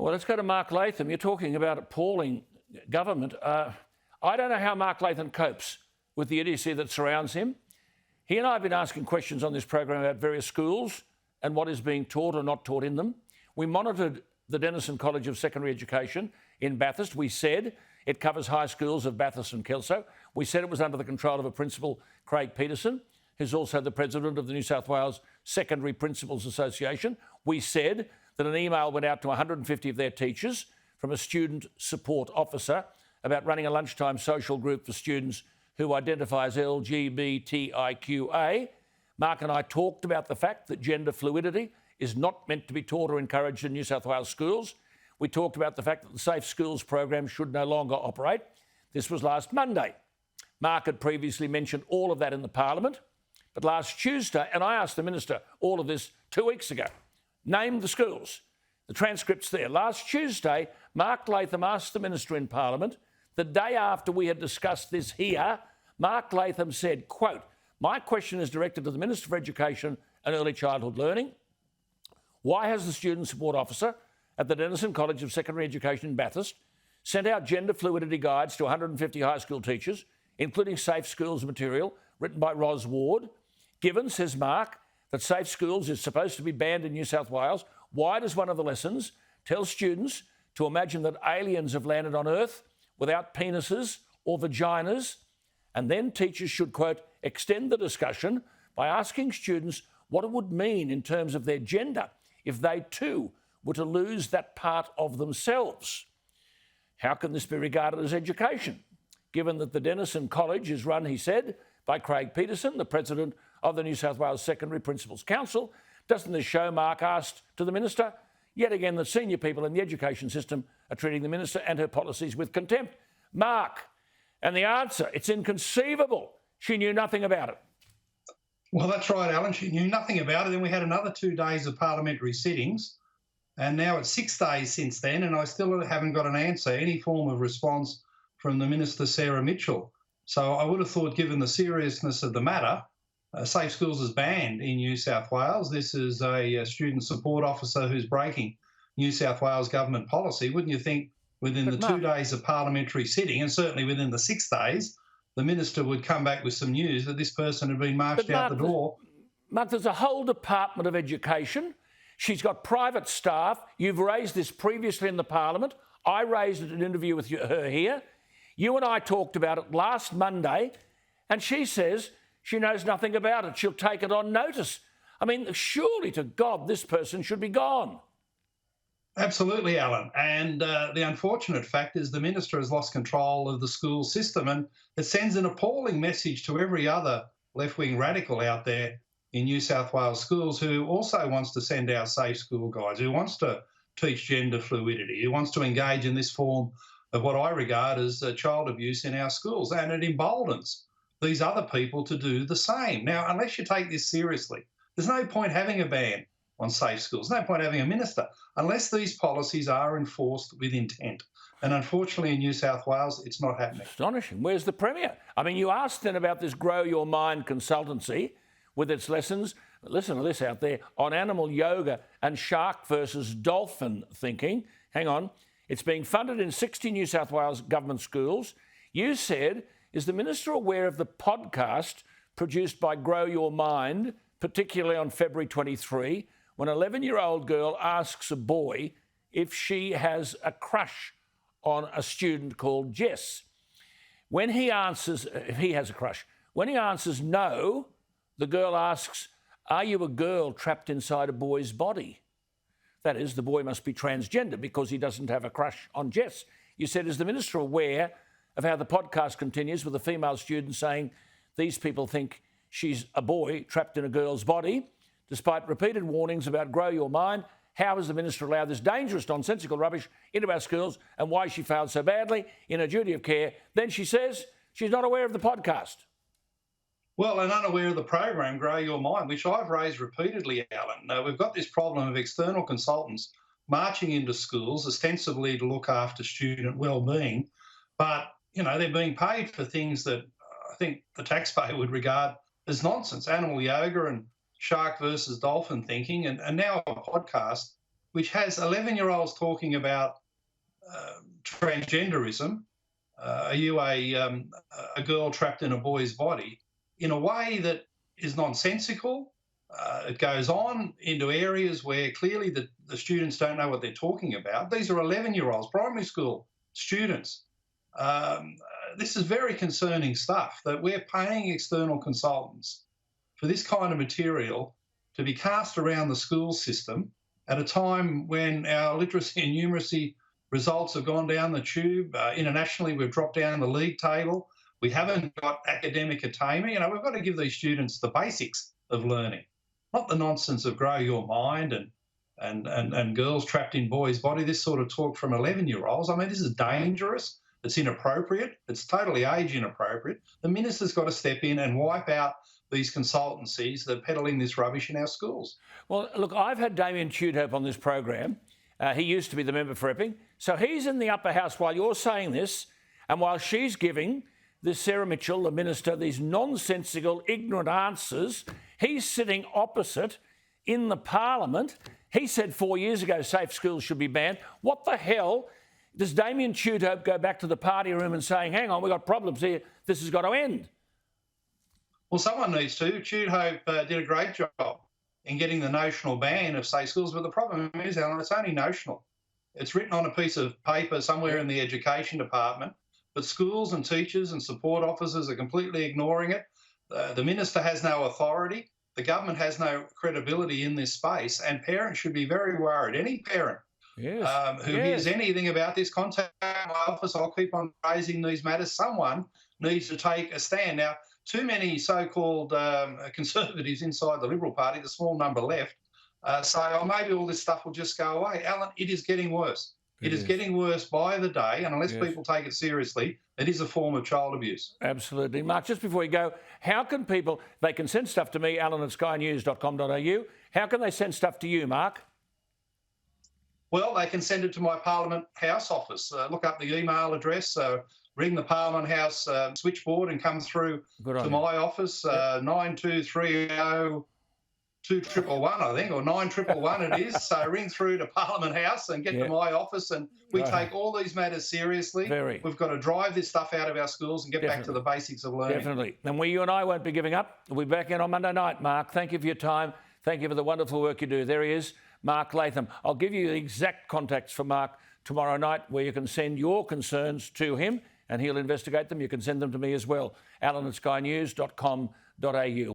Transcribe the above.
Well, let's go to Mark Latham. You're talking about appalling government. I don't know how Mark Latham copes with the idiocy that surrounds him. He and I have been asking questions on this program about various schools and what is being taught or not taught in them. We monitored the Denison College of Secondary Education in Bathurst. We said it covers high schools of Bathurst and Kelso. We said it was under the control of a principal, Craig Peterson, who's also the president of the New South Wales Secondary Principals Association. We said that an email went out to 150 of their teachers from a student support officer about running a lunchtime social group for students who identify as LGBTIQA. Mark and I talked about the fact that gender fluidity is not meant to be taught or encouraged in New South Wales schools. We talked about the fact that the Safe Schools program should no longer operate. This was last Monday. Mark had previously mentioned all of that in the Parliament, but last Tuesday, and I asked the Minister all of this 2 weeks ago, named the schools. The transcript's there. Last Tuesday, Mark Latham asked the Minister in Parliament, the day after we had discussed this here, Mark Latham said, quote, "My question is directed to the Minister for Education and Early Childhood Learning. Why has the Student Support Officer at the Denison College of Secondary Education in Bathurst sent out gender fluidity guides to 150 high school teachers, including Safe Schools material written by Ros Ward? Given, says Mark, that Safe Schools is supposed to be banned in New South Wales, why does one of the lessons tell students to imagine that aliens have landed on Earth without penises or vaginas? And then teachers should, quote, extend the discussion by asking students what it would mean in terms of their gender if they too were to lose that part of themselves. How can this be regarded as education, given that the Denison College is run, he said, by Craig Peterson, the president of the New South Wales Secondary Principals Council? Doesn't this show, Mark asked to the Minister, yet again that senior people in the education system are treating the Minister and her policies with contempt? Mark, and the answer, it's inconceivable. She knew nothing about it. Well, that's right, Alan. She knew nothing about it. Then we had another 2 days of parliamentary sittings, and now it's 6 days since then, and I still haven't got an answer, any form of response from the Minister, Sarah Mitchell. So I would have thought, given the seriousness of the matter, Safe Schools is banned in New South Wales. This is a student support officer who's breaking New South Wales government policy. Wouldn't you think within the 2 days of parliamentary sitting, and certainly within the 6 days, the Minister would come back with some news that this person had been marched out the door? Mark, there's a whole Department of Education. She's got private staff. You've raised this previously in the Parliament. I raised it in an interview with her here. You and I talked about it last Monday, and she says she knows nothing about it. She'll take it on notice. I mean, surely to God, this person should be gone. Absolutely, Alan. And the unfortunate fact is the Minister has lost control of the school system, and it sends an appalling message to every other left-wing radical out there in New South Wales schools who also wants to send out safe school guides, who wants to teach gender fluidity, who wants to engage in this form of what I regard as child abuse in our schools. And it emboldens these other people to do the same. Now, unless you take this seriously, there's no point having a ban on safe schools. No point having a minister unless these policies are enforced with intent. And unfortunately, in New South Wales, it's not happening. Astonishing. Where's the Premier? I mean, you asked then about this Grow Your Mind consultancy with its lessons, listen to this out there, on animal yoga and shark versus dolphin thinking. Hang on. It's being funded in 60 New South Wales government schools. You said, is the Minister aware of the podcast produced by Grow Your Mind, particularly on February 23, when an 11-year-old girl asks a boy if she has a crush on a student called Jess? When he answers, if he has a crush, when he answers no, the girl asks, are you a girl trapped inside a boy's body? That is, the boy must be transgender because he doesn't have a crush on Jess. You said, is the Minister aware of how the podcast continues with a female student saying these people think she's a boy trapped in a girl's body? Despite repeated warnings about Grow Your Mind, how has the Minister allowed this dangerous, nonsensical rubbish into our schools, and why she failed so badly in her duty of care? Then she says she's not aware of the podcast. Well, and unaware of the program, Grow Your Mind, which I've raised repeatedly, Alan. Now, we've got this problem of external consultants marching into schools, ostensibly to look after student well-being, but, you know, they're being paid for things that I think the taxpayer would regard as nonsense, animal yoga and shark versus dolphin thinking, and now a podcast which has 11-year-olds talking about transgenderism. Are you a girl trapped in a boy's body? In a way that is nonsensical. It goes on into areas where clearly the students don't know what they're talking about. These are 11-year-olds, primary school students. This is very concerning stuff, that we're paying external consultants for this kind of material to be cast around the school system at a time when our literacy and numeracy results have gone down the tube. Internationally, we've dropped down the league table. We haven't got academic attainment. You know, we've got to give these students the basics of learning, not the nonsense of grow your mind and girls trapped in boys' body, this sort of talk from 11-year-olds. I mean, this is dangerous. It's inappropriate. It's totally age inappropriate. The minister's got to step in and wipe out these consultancies that are peddling this rubbish in our schools. Well, look, I've had Damien Tudhope on this program. He used to be the member for Epping. So he's in the upper house while you're saying this, and while she's giving this Sarah Mitchell, the minister, these nonsensical, ignorant answers, he's sitting opposite in the parliament. He said 4 years ago safe schools should be banned. What the hell does Damien Tudhope go back to the party room and saying, hang on, we've got problems here, this has got to end? Well, someone needs to. Tudhope did a great job in getting the notional ban of safe schools, but the problem is, Alan, it's only notional. It's written on a piece of paper somewhere in the education department, but schools and teachers and support officers are completely ignoring it. The minister has no authority. The government has no credibility in this space, and parents should be very worried. Any parent who hears anything about this, contact my office. I'll keep on raising these matters. Someone needs to take a stand. Now, too many so-called conservatives inside the Liberal Party, the small number left, say, oh, maybe all this stuff will just go away. Alan, it is getting worse. It is getting worse by the day, and unless people take it seriously, it is a form of child abuse. Absolutely. Mark, just before you go, how can people, they can send stuff to me, alan@skynews.com.au. How can they send stuff to you, Mark? Well, they can send it to my Parliament House office. Look up the email address, ring the Parliament House switchboard and come through to my office, 9230 2111, I think, or 9111 it is. So ring through to Parliament House and get to my office, and we take all these matters seriously. We've got to drive this stuff out of our schools and get back to the basics of learning. Definitely. And you and I won't be giving up. We'll be back in on Monday night, Mark. Thank you for your time. Thank you for the wonderful work you do. There he is, Mark Latham. I'll give you the exact contacts for Mark tomorrow night where you can send your concerns to him and he'll investigate them. You can send them to me as well, alan@skynews.com.au.